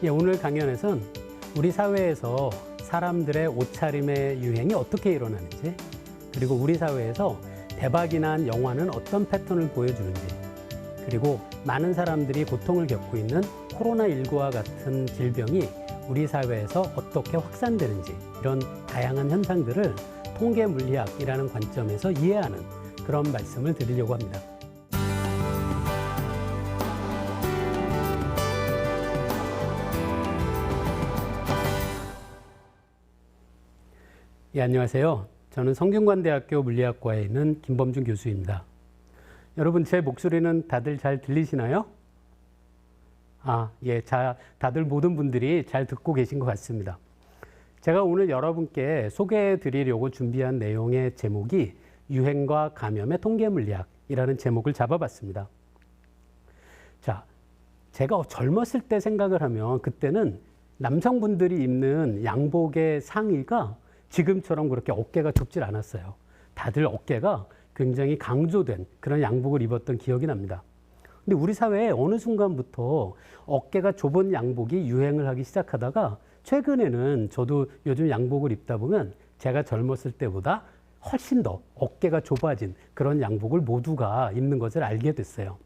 오늘 강연에서는 우리 사회에서 사람들의 옷차림의 유행이 어떻게 일어나는지, 그리고 우리 사회에서 대박이 난 영화는 어떤 패턴을 보여주는지, 그리고 많은 사람들이 고통을 겪고 있는 코로나19와 같은 질병이 우리 사회에서 어떻게 확산되는지, 이런 다양한 현상들을 통계 물리학이라는 관점에서 이해하는 그런 말씀을 드리려고 합니다. 안녕하세요. 저는 성균관대학교 물리학과에 있는 김범준 교수입니다. 여러분, 제 목소리는 다들 잘 들리시나요? 다들 모든 분들이 잘 듣고 계신 것 같습니다. 제가 오늘 여러분께 소개해 드리려고 준비한 내용의 제목이 유행과 감염의 통계물리학이라는 제목을 잡아봤습니다. 제가 젊었을 때 생각을 하면 그때는 남성분들이 입는 양복의 상의가 지금처럼 그렇게 어깨가 좁질 않았어요. 다들 어깨가 굉장히 강조된 그런 양복을 입었던 기억이 납니다. 근데 우리 사회에 어느 순간부터 어깨가 좁은 양복이 유행을 하기 시작하다가 최근에는 저도 요즘 양복을 입다 보면 제가 젊었을 때보다 훨씬 더 어깨가 좁아진 그런 양복을 모두가 입는 것을 알게 됐어요.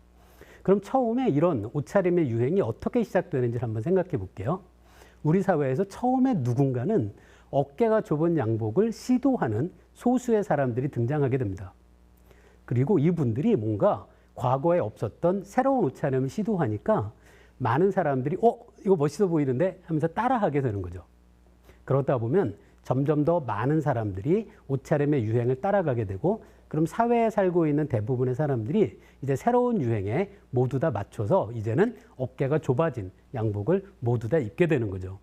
그럼 처음에 이런 옷차림의 유행이 어떻게 시작되는지를 한번 생각해 볼게요. 우리 사회에서 처음에 누군가는 어깨가 좁은 양복을 시도하는 소수의 사람들이 등장하게 됩니다. 그리고 이분들이 뭔가 과거에 없었던 새로운 옷차림을 시도하니까 많은 사람들이 이거 멋있어 보이는데 하면서 따라하게 되는 거죠. 그러다 보면 점점 더 많은 사람들이 옷차림의 유행을 따라가게 되고, 그럼 사회에 살고 있는 대부분의 사람들이 이제 새로운 유행에 모두 다 맞춰서 이제는 어깨가 좁아진 양복을 모두 다 입게 되는 거죠.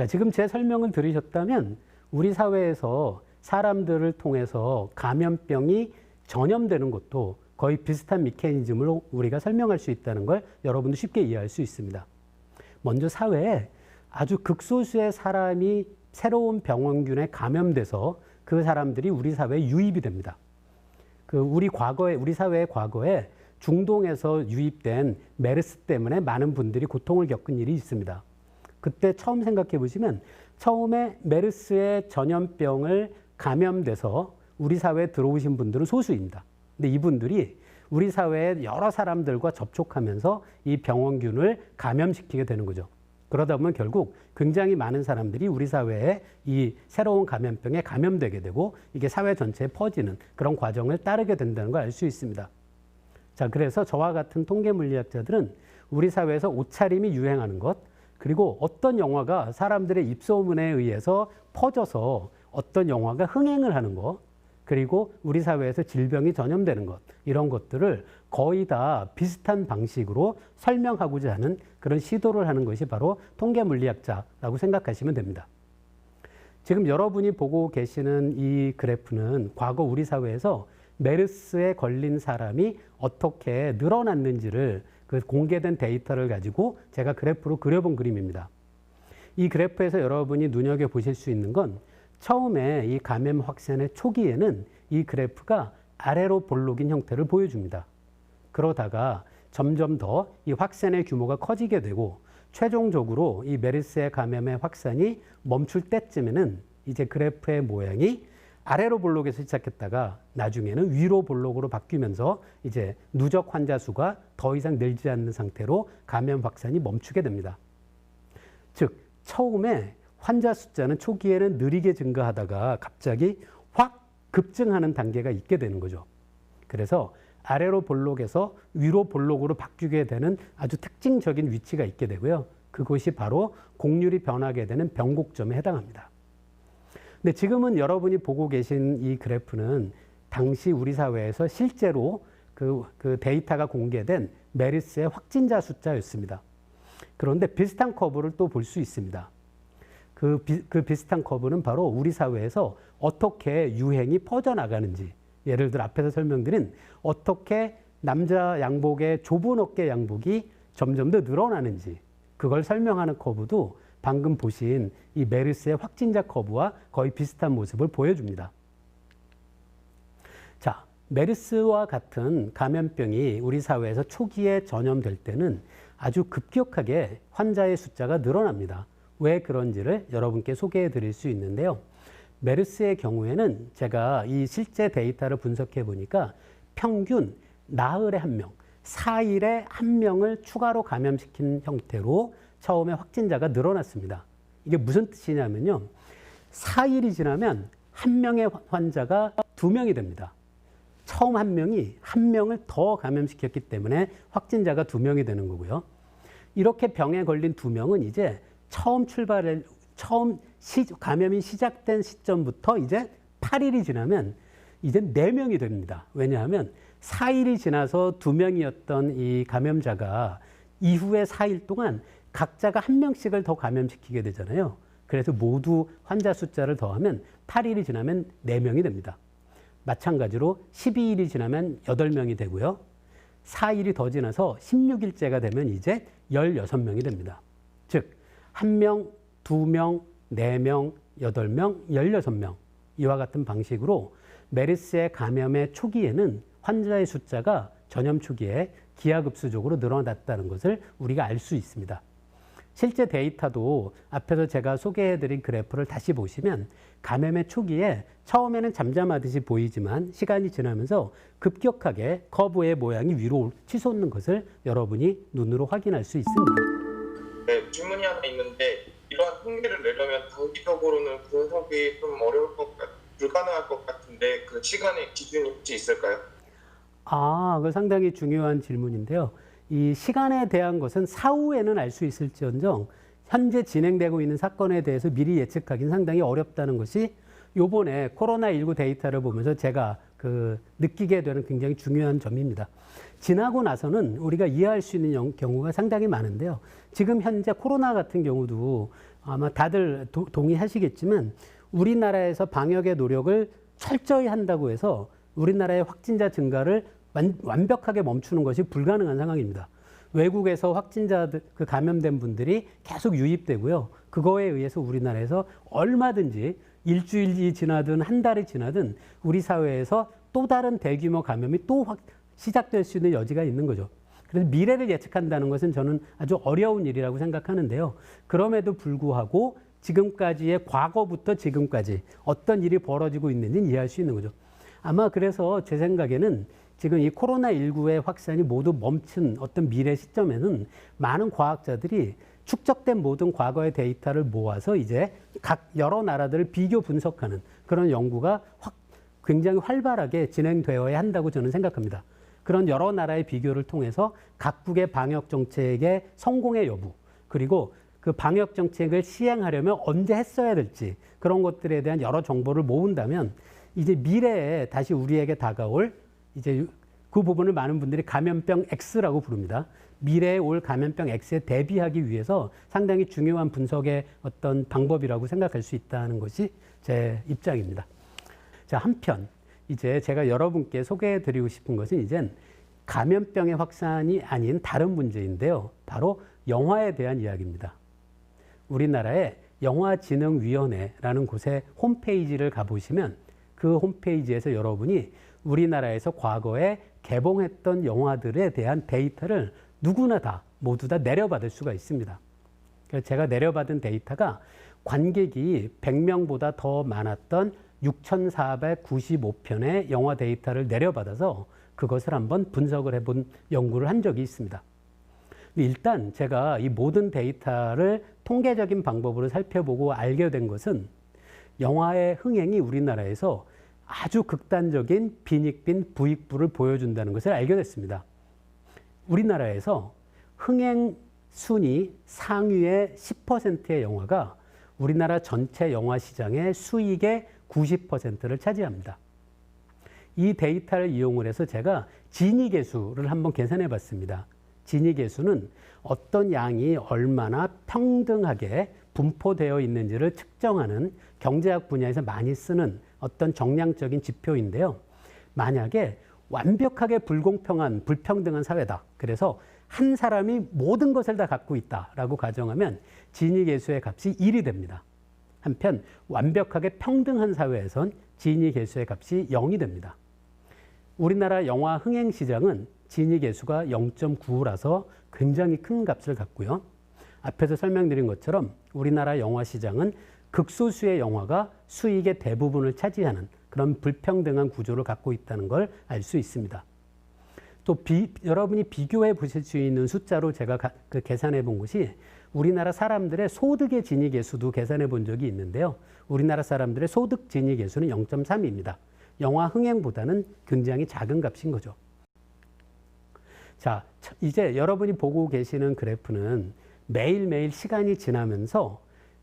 지금 제 설명을 들으셨다면 우리 사회에서 사람들을 통해서 감염병이 전염되는 것도 거의 비슷한 메커니즘으로 우리가 설명할 수 있다는 걸 여러분도 쉽게 이해할 수 있습니다. 먼저 사회에 아주 극소수의 사람이 새로운 병원균에 감염돼서 그 사람들이 우리 사회에 유입이 됩니다. 우리 사회의 과거에 중동에서 유입된 메르스 때문에 많은 분들이 고통을 겪은 일이 있습니다. 그때 처음 생각해 보시면 처음에 메르스의 전염병을 감염돼서 우리 사회에 들어오신 분들은 소수입니다. 근데 이분들이 우리 사회의 여러 사람들과 접촉하면서 이 병원균을 감염시키게 되는 거죠. 그러다 보면 결국 굉장히 많은 사람들이 우리 사회에 이 새로운 감염병에 감염되게 되고 이게 사회 전체에 퍼지는 그런 과정을 따르게 된다는 걸 알 수 있습니다. 그래서 저와 같은 통계 물리학자들은 우리 사회에서 옷차림이 유행하는 것, 그리고 어떤 영화가 사람들의 입소문에 의해서 퍼져서 어떤 영화가 흥행을 하는 것, 그리고 우리 사회에서 질병이 전염되는 것, 이런 것들을 거의 다 비슷한 방식으로 설명하고자 하는 그런 시도를 하는 것이 바로 통계 물리학자라고 생각하시면 됩니다. 지금 여러분이 보고 계시는 이 그래프는 과거 우리 사회에서 메르스에 걸린 사람이 어떻게 늘어났는지를 그 공개된 데이터를 가지고 제가 그래프로 그려본 그림입니다. 이 그래프에서 여러분이 눈여겨보실 수 있는 건 처음에 이 감염 확산의 초기에는 이 그래프가 아래로 볼록인 형태를 보여줍니다. 그러다가 점점 더 이 확산의 규모가 커지게 되고 최종적으로 이 메르스의 감염의 확산이 멈출 때쯤에는 이제 그래프의 모양이 아래로 볼록에서 시작했다가 나중에는 위로 볼록으로 바뀌면서 이제 누적 환자 수가 더 이상 늘지 않는 상태로 감염 확산이 멈추게 됩니다. 즉, 처음에 환자 숫자는 초기에는 느리게 증가하다가 갑자기 확 급증하는 단계가 있게 되는 거죠. 그래서 아래로 볼록에서 위로 볼록으로 바뀌게 되는 아주 특징적인 위치가 있게 되고요. 그것이 바로 곡률이 변하게 되는 변곡점에 해당합니다. 근데 지금은 여러분이 보고 계신 이 그래프는 당시 우리 사회에서 실제로 그 데이터가 공개된 메르스의 확진자 숫자였습니다. 그런데 비슷한 커브를 또 볼 수 있습니다. 그 비슷한 커브는 바로 우리 사회에서 어떻게 유행이 퍼져나가는지, 예를 들어 앞에서 설명드린 어떻게 남자 양복의 좁은 어깨 양복이 점점 더 늘어나는지, 그걸 설명하는 커브도 방금 보신 이 메르스의 확진자 커브와 거의 비슷한 모습을 보여줍니다. 메르스와 같은 감염병이 우리 사회에서 초기에 전염될 때는 아주 급격하게 환자의 숫자가 늘어납니다. 왜 그런지를 여러분께 소개해 드릴 수 있는데요. 메르스의 경우에는 제가 이 실제 데이터를 분석해 보니까 평균 나흘에 한 명, 4일에 한 명을 추가로 감염시킨 형태로 처음에 확진자가 늘어났습니다. 이게 무슨 뜻이냐면요. 4일이 지나면 한 명의 환자가 2명이 됩니다. 처음 한 명이 한 명을 더 감염시켰기 때문에 확진자가 2명이 되는 거고요. 이렇게 병에 걸린 2명은 이제 감염이 시작된 시점부터 이제 8일이 지나면 이제 4명이 됩니다. 왜냐하면 4일이 지나서 2명이었던 이 감염자가 이후에 4일 동안 각자가 한 명씩을 더 감염시키게 되잖아요. 그래서 모두 환자 숫자를 더하면 8일이 지나면 4명이 됩니다. 마찬가지로 12일이 지나면 8명이 되고요. 4일이 더 지나서 16일째가 되면 이제 16명이 됩니다. 즉, 1명, 2명, 4명, 8명, 16명. 이와 같은 방식으로 메르스의 감염의 초기에는 환자의 숫자가 전염 초기에 기하급수적으로 늘어났다는 것을 우리가 알 수 있습니다. 실제 데이터도 앞에서 제가 소개해드린 그래프를 다시 보시면 감염의 초기에 처음에는 잠잠하듯이 보이지만 시간이 지나면서 급격하게 커브의 모양이 위로 치솟는 것을 여러분이 눈으로 확인할 수 있습니다. 네, 질문이 하나 있는데 이러한 통계를 내려면 단기적으로는 분석이 좀 불가능할 것 같은데 그 시간의 기준이 혹시 있을까요? 그거 상당히 중요한 질문인데요. 이 시간에 대한 것은 사후에는 알 수 있을지언정 현재 진행되고 있는 사건에 대해서 미리 예측하기는 상당히 어렵다는 것이 요번에 코로나19 데이터를 보면서 제가 느끼게 되는 굉장히 중요한 점입니다. 지나고 나서는 우리가 이해할 수 있는 경우가 상당히 많은데요. 지금 현재 코로나 같은 경우도 아마 다들 동의하시겠지만 우리나라에서 방역의 노력을 철저히 한다고 해서 우리나라의 확진자 증가를 완벽하게 멈추는 것이 불가능한 상황입니다. 외국에서 확진자들, 감염된 분들이 계속 유입되고요. 그거에 의해서 우리나라에서 얼마든지 일주일이 지나든 한 달이 지나든 우리 사회에서 또 다른 대규모 감염이 또 시작될 수 있는 여지가 있는 거죠. 그래서 미래를 예측한다는 것은 저는 아주 어려운 일이라고 생각하는데요. 그럼에도 불구하고 지금까지의 과거부터 지금까지 어떤 일이 벌어지고 있는지는 이해할 수 있는 거죠. 아마 그래서 제 생각에는 지금 이 코로나19의 확산이 모두 멈춘 어떤 미래 시점에는 많은 과학자들이 축적된 모든 과거의 데이터를 모아서 이제 각 여러 나라들을 비교 분석하는 그런 연구가 굉장히 활발하게 진행되어야 한다고 저는 생각합니다. 그런 여러 나라의 비교를 통해서 각국의 방역 정책의 성공의 여부, 그리고 그 방역 정책을 시행하려면 언제 했어야 될지 그런 것들에 대한 여러 정보를 모은다면 이제 미래에 다시 우리에게 다가올 이제 그 부분을 많은 분들이 감염병 X라고 부릅니다. 미래에 올 감염병 X에 대비하기 위해서 상당히 중요한 분석의 어떤 방법이라고 생각할 수 있다는 것이 제 입장입니다. 자, 한편 이제 제가 여러분께 소개해 드리고 싶은 것은 이젠 감염병의 확산이 아닌 다른 문제인데요. 바로 영화에 대한 이야기입니다. 우리나라의 영화진흥위원회라는 곳의 홈페이지를 가보시면 그 홈페이지에서 여러분이 우리나라에서 과거에 개봉했던 영화들에 대한 데이터를 누구나 모두 다 내려받을 수가 있습니다. 그래서 제가 내려받은 데이터가 관객이 100명보다 더 많았던 6,495편의 영화 데이터를 내려받아서 그것을 한번 분석을 해본 연구를 한 적이 있습니다. 일단 제가 이 모든 데이터를 통계적인 방법으로 살펴보고 알게 된 것은 영화의 흥행이 우리나라에서 아주 극단적인 빈익빈 부익부를 보여준다는 것을 알게 됐습니다. 우리나라에서 흥행 순위 상위의 10%의 영화가 우리나라 전체 영화 시장의 수익의 90%를 차지합니다. 이 데이터를 이용을 해서 제가 진위계수를 한번 계산해 봤습니다. 진위계수는 어떤 양이 얼마나 평등하게 분포되어 있는지를 측정하는 경제학 분야에서 많이 쓰는 어떤 정량적인 지표인데요. 만약에 완벽하게 불평등한 사회다. 그래서 한 사람이 모든 것을 다 갖고 있다라고 가정하면 진위계수의 값이 1이 됩니다. 한편 완벽하게 평등한 사회에선 진위계수의 값이 0이 됩니다. 우리나라 영화 흥행 시장은 진입 개수가 0.95라서 굉장히 큰 값을 갖고요. 앞에서 설명드린 것처럼 우리나라 영화 시장은 극소수의 영화가 수익의 대부분을 차지하는 그런 불평등한 구조를 갖고 있다는 걸 알 수 있습니다. 또 여러분이 비교해 보실 수 있는 숫자로 제가 계산해 본 것이 우리나라 사람들의 소득의 진입 개수도 계산해 본 적이 있는데요. 우리나라 사람들의 소득 진입 개수는 0.3입니다. 영화 흥행보다는 굉장히 작은 값인 거죠. 자, 이제 여러분이 보고 계시는 그래프는 매일매일 시간이 지나면서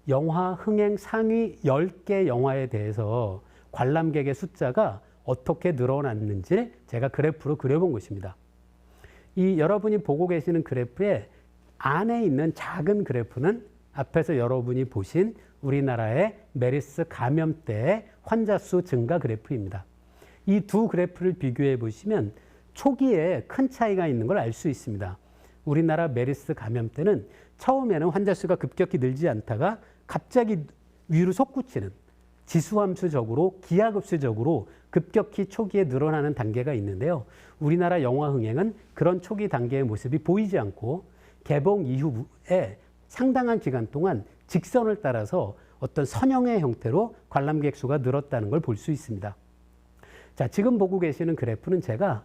영화 흥행 상위 10개 영화에 대해서 관람객의 숫자가 어떻게 늘어났는지 제가 그래프로 그려본 것입니다. 이 여러분이 보고 계시는 그래프의 안에 있는 작은 그래프는 앞에서 여러분이 보신 우리나라의 메르스 감염대의 환자 수 증가 그래프입니다. 이 두 그래프를 비교해 보시면 초기에 큰 차이가 있는 걸 알 수 있습니다. 우리나라 메르스 감염 때는 처음에는 환자 수가 급격히 늘지 않다가 갑자기 위로 솟구치는 지수함수적으로 기하급수적으로 급격히 초기에 늘어나는 단계가 있는데요. 우리나라 영화 흥행은 그런 초기 단계의 모습이 보이지 않고 개봉 이후에 상당한 기간 동안 직선을 따라서 어떤 선형의 형태로 관람객 수가 늘었다는 걸 볼 수 있습니다. 자, 지금 보고 계시는 그래프는 제가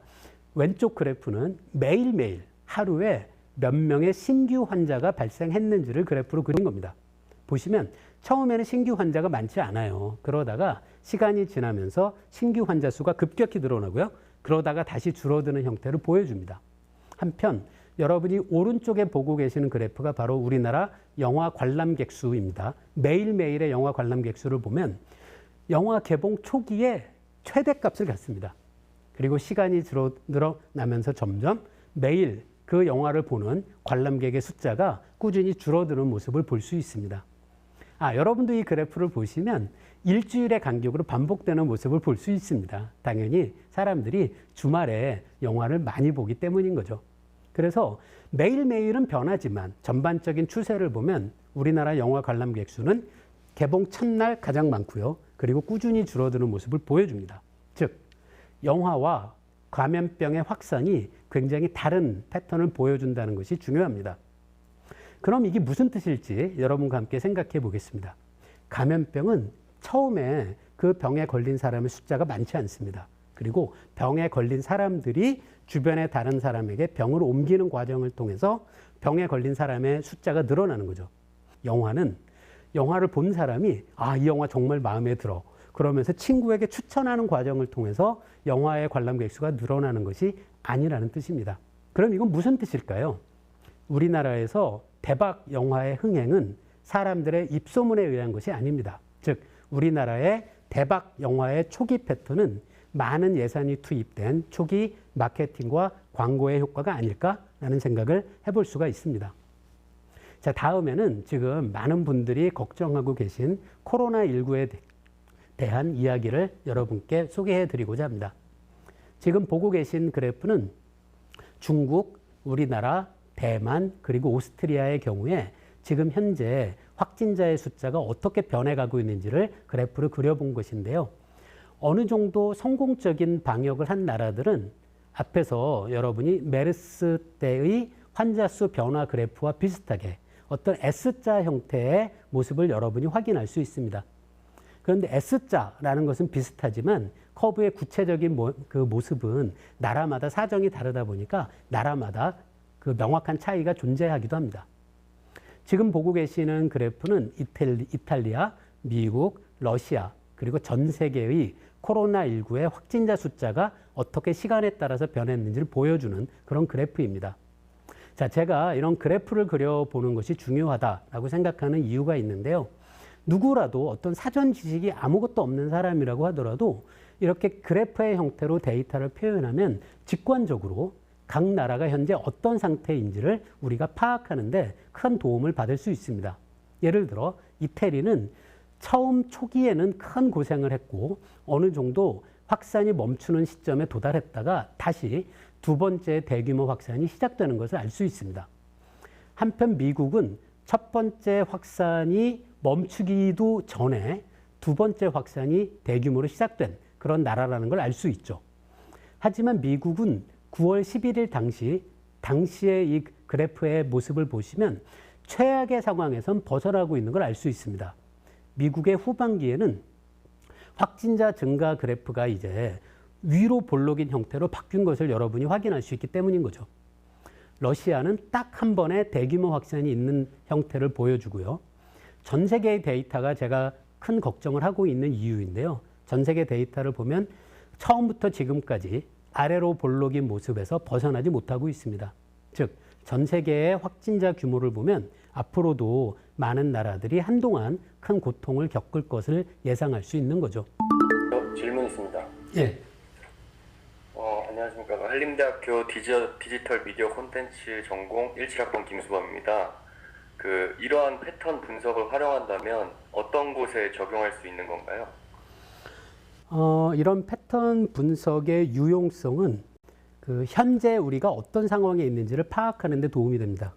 왼쪽 그래프는 매일매일 하루에 몇 명의 신규 환자가 발생했는지를 그래프로 그린 겁니다. 보시면 처음에는 신규 환자가 많지 않아요. 그러다가 시간이 지나면서 신규 환자 수가 급격히 늘어나고요. 그러다가 다시 줄어드는 형태를 보여줍니다. 한편 여러분이 오른쪽에 보고 계시는 그래프가 바로 우리나라 영화 관람객 수입니다. 매일매일의 영화 관람객 수를 보면 영화 개봉 초기에 최대값을 갖습니다. 그리고 시간이 늘어나면서 점점 매일 그 영화를 보는 관람객의 숫자가 꾸준히 줄어드는 모습을 볼 수 있습니다. 여러분도 이 그래프를 보시면 일주일의 간격으로 반복되는 모습을 볼 수 있습니다. 당연히 사람들이 주말에 영화를 많이 보기 때문인 거죠. 그래서 매일매일은 변하지만 전반적인 추세를 보면 우리나라 영화 관람객 수는 개봉 첫날 가장 많고요. 그리고 꾸준히 줄어드는 모습을 보여줍니다. 즉, 영화와 감염병의 확산이 굉장히 다른 패턴을 보여준다는 것이 중요합니다. 그럼 이게 무슨 뜻일지 여러분과 함께 생각해 보겠습니다. 감염병은 처음에 그 병에 걸린 사람의 숫자가 많지 않습니다. 그리고 병에 걸린 사람들이 주변의 다른 사람에게 병을 옮기는 과정을 통해서 병에 걸린 사람의 숫자가 늘어나는 거죠. 영화를 본 사람이 이 영화 정말 마음에 들어. 그러면서 친구에게 추천하는 과정을 통해서 영화의 관람객 수가 늘어나는 것이 아니라는 뜻입니다. 그럼 이건 무슨 뜻일까요? 우리나라에서 대박 영화의 흥행은 사람들의 입소문에 의한 것이 아닙니다. 즉, 우리나라의 대박 영화의 초기 패턴은 많은 예산이 투입된 초기 마케팅과 광고의 효과가 아닐까라는 생각을 해볼 수가 있습니다. 자, 다음에는 지금 많은 분들이 걱정하고 계신 코로나19에 대한 이야기를 여러분께 소개해 드리고자 합니다. 지금 보고 계신 그래프는 중국, 우리나라, 대만, 그리고 오스트리아의 경우에 지금 현재 확진자의 숫자가 어떻게 변해가고 있는지를 그래프로 그려본 것인데요. 어느 정도 성공적인 방역을 한 나라들은 앞에서 여러분이 메르스 때의 환자 수 변화 그래프와 비슷하게 어떤 S자 형태의 모습을 여러분이 확인할 수 있습니다. 그런데 S자라는 것은 비슷하지만 커브의 구체적인 그 모습은 나라마다 사정이 다르다 보니까 나라마다 그 명확한 차이가 존재하기도 합니다. 지금 보고 계시는 그래프는 이탈리아, 미국, 러시아, 그리고 전 세계의 코로나19의 확진자 숫자가 어떻게 시간에 따라서 변했는지를 보여주는 그런 그래프입니다. 자, 제가 이런 그래프를 그려보는 것이 중요하다라고 생각하는 이유가 있는데요. 누구라도 어떤 사전 지식이 아무것도 없는 사람이라고 하더라도 이렇게 그래프의 형태로 데이터를 표현하면 직관적으로 각 나라가 현재 어떤 상태인지를 우리가 파악하는데 큰 도움을 받을 수 있습니다. 예를 들어 이태리는 처음 초기에는 큰 고생을 했고 어느 정도 확산이 멈추는 시점에 도달했다가 다시 두 번째 대규모 확산이 시작되는 것을 알 수 있습니다. 한편 미국은 첫 번째 확산이 멈추기도 전에 두 번째 확산이 대규모로 시작된 그런 나라라는 걸 알 수 있죠. 하지만 미국은 9월 11일 당시의 이 그래프의 모습을 보시면 최악의 상황에선 벗어나고 있는 걸 알 수 있습니다. 미국의 후반기에는 확진자 증가 그래프가 이제 위로 볼록인 형태로 바뀐 것을 여러분이 확인할 수 있기 때문인 거죠. 러시아는 딱 한 번에 대규모 확산이 있는 형태를 보여주고요. 전 세계의 데이터가 제가 큰 걱정을 하고 있는 이유인데요. 전 세계 데이터를 보면 처음부터 지금까지 아래로 볼록인 모습에서 벗어나지 못하고 있습니다. 즉, 전 세계의 확진자 규모를 보면 앞으로도 많은 나라들이 한동안 큰 고통을 겪을 것을 예상할 수 있는 거죠. 질문 있습니다. 예. 안녕하십니까. 한림대학교 디지털 미디어 콘텐츠 전공 17학번 김수범입니다. 이러한 패턴 분석을 활용한다면 어떤 곳에 적용할 수 있는 건가요? 이런 패턴 분석의 유용성은 현재 우리가 어떤 상황에 있는지를 파악하는 데 도움이 됩니다.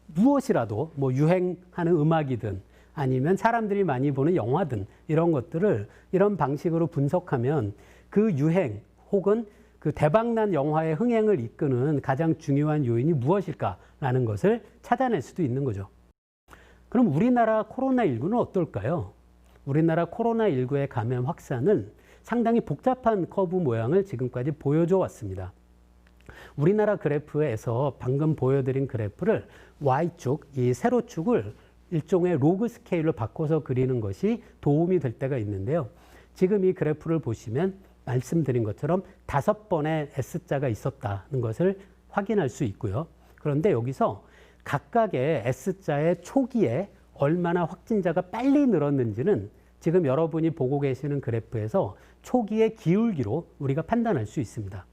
무엇이라도 유행하는 음악이든 아니면 사람들이 많이 보는 영화든 이런 것들을 이런 방식으로 분석하면 그 유행 혹은 그 대박난 영화의 흥행을 이끄는 가장 중요한 요인이 무엇일까라는 것을 찾아낼 수도 있는 거죠. 그럼 우리나라 코로나19는 어떨까요? 우리나라 코로나19의 감염 확산은 상당히 복잡한 커브 모양을 지금까지 보여줘 왔습니다. 우리나라 그래프에서 방금 보여드린 그래프를 Y축, 이 세로축을 일종의 로그 스케일로 바꿔서 그리는 것이 도움이 될 때가 있는데요. 지금 이 그래프를 보시면 말씀드린 것처럼 5번의 S자가 있었다는 것을 확인할 수 있고요. 그런데 여기서 각각의 S자의 초기에 얼마나 확진자가 빨리 늘었는지는 지금 여러분이 보고 계시는 그래프에서 초기의 기울기로 우리가 판단할 수 있습니다.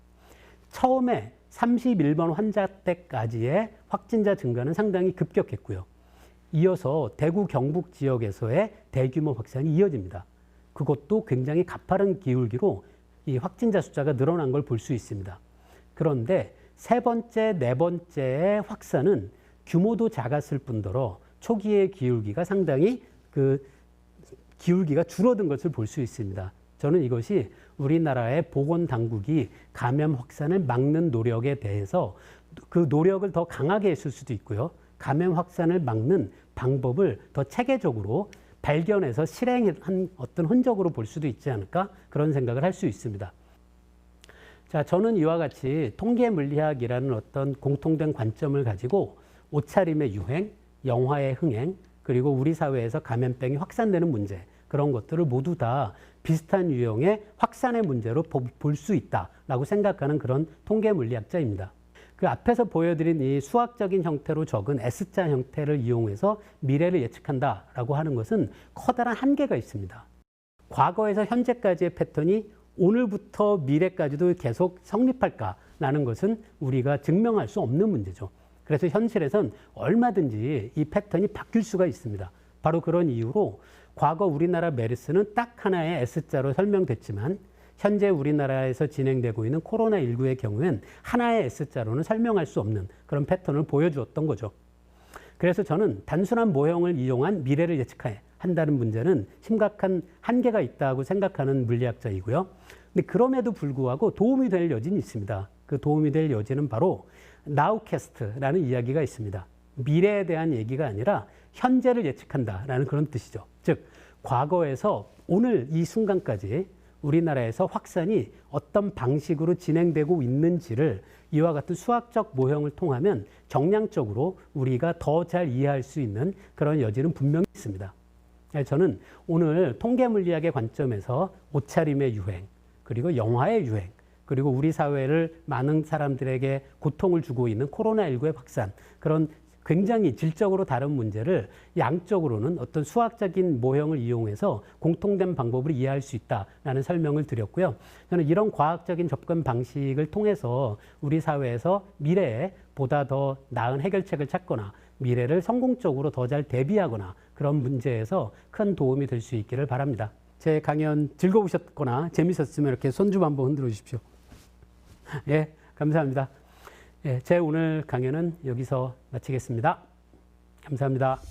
처음에 31번 환자 때까지의 확진자 증가는 상당히 급격했고요. 이어서 대구 경북 지역에서의 대규모 확산이 이어집니다. 그것도 굉장히 가파른 기울기로 이 확진자 숫자가 늘어난 걸 볼 수 있습니다. 그런데 세 번째, 네 번째의 확산은 규모도 작았을 뿐더러 초기의 기울기가 상당히 기울기가 줄어든 것을 볼 수 있습니다. 저는 이것이 우리나라의 보건당국이 감염 확산을 막는 노력에 대해서 그 노력을 더 강하게 했을 수도 있고요. 감염 확산을 막는 방법을 더 체계적으로 발견해서 실행한 어떤 흔적으로 볼 수도 있지 않을까 그런 생각을 할 수 있습니다. 자, 저는 이와 같이 통계 물리학이라는 어떤 공통된 관점을 가지고 옷차림의 유행, 영화의 흥행, 그리고 우리 사회에서 감염병이 확산되는 문제, 그런 것들을 모두 다 비슷한 유형의 확산의 문제로 볼 수 있다라고 생각하는 그런 통계 물리학자입니다. 그 앞에서 보여드린 이 수학적인 형태로 적은 S자 형태를 이용해서 미래를 예측한다라고 하는 것은 커다란 한계가 있습니다. 과거에서 현재까지의 패턴이 오늘부터 미래까지도 계속 성립할까라는 것은 우리가 증명할 수 없는 문제죠. 그래서 현실에선 얼마든지 이 패턴이 바뀔 수가 있습니다. 바로 그런 이유로 과거 우리나라 메르스는 딱 하나의 S자로 설명됐지만 현재 우리나라에서 진행되고 있는 코로나19의 경우엔 하나의 S자로는 설명할 수 없는 그런 패턴을 보여주었던 거죠. 그래서 저는 단순한 모형을 이용한 미래를 예측한다는 문제는 심각한 한계가 있다고 생각하는 물리학자이고요. 근데 그럼에도 불구하고 도움이 될 여지는 있습니다. 그 도움이 될 여지는 바로 Nowcast라는 이야기가 있습니다. 미래에 대한 얘기가 아니라 현재를 예측한다라는 그런 뜻이죠. 즉, 과거에서 오늘 이 순간까지 우리나라에서 확산이 어떤 방식으로 진행되고 있는지를 이와 같은 수학적 모형을 통하면 정량적으로 우리가 더 잘 이해할 수 있는 그런 여지는 분명히 있습니다. 저는 오늘 통계 물리학의 관점에서 옷차림의 유행, 그리고 영화의 유행, 그리고 우리 사회를 많은 사람들에게 고통을 주고 있는 코로나19의 확산, 그런 굉장히 질적으로 다른 문제를 양적으로는 어떤 수학적인 모형을 이용해서 공통된 방법으로 이해할 수 있다라는 설명을 드렸고요. 저는 이런 과학적인 접근 방식을 통해서 우리 사회에서 미래에 보다 더 나은 해결책을 찾거나 미래를 성공적으로 더 잘 대비하거나 그런 문제에서 큰 도움이 될 수 있기를 바랍니다. 제 강연 즐거우셨거나 재밌었으면 이렇게 손 좀 한번 흔들어 주십시오. 예, 감사합니다. 예, 제 오늘 강연은 여기서 마치겠습니다. 감사합니다.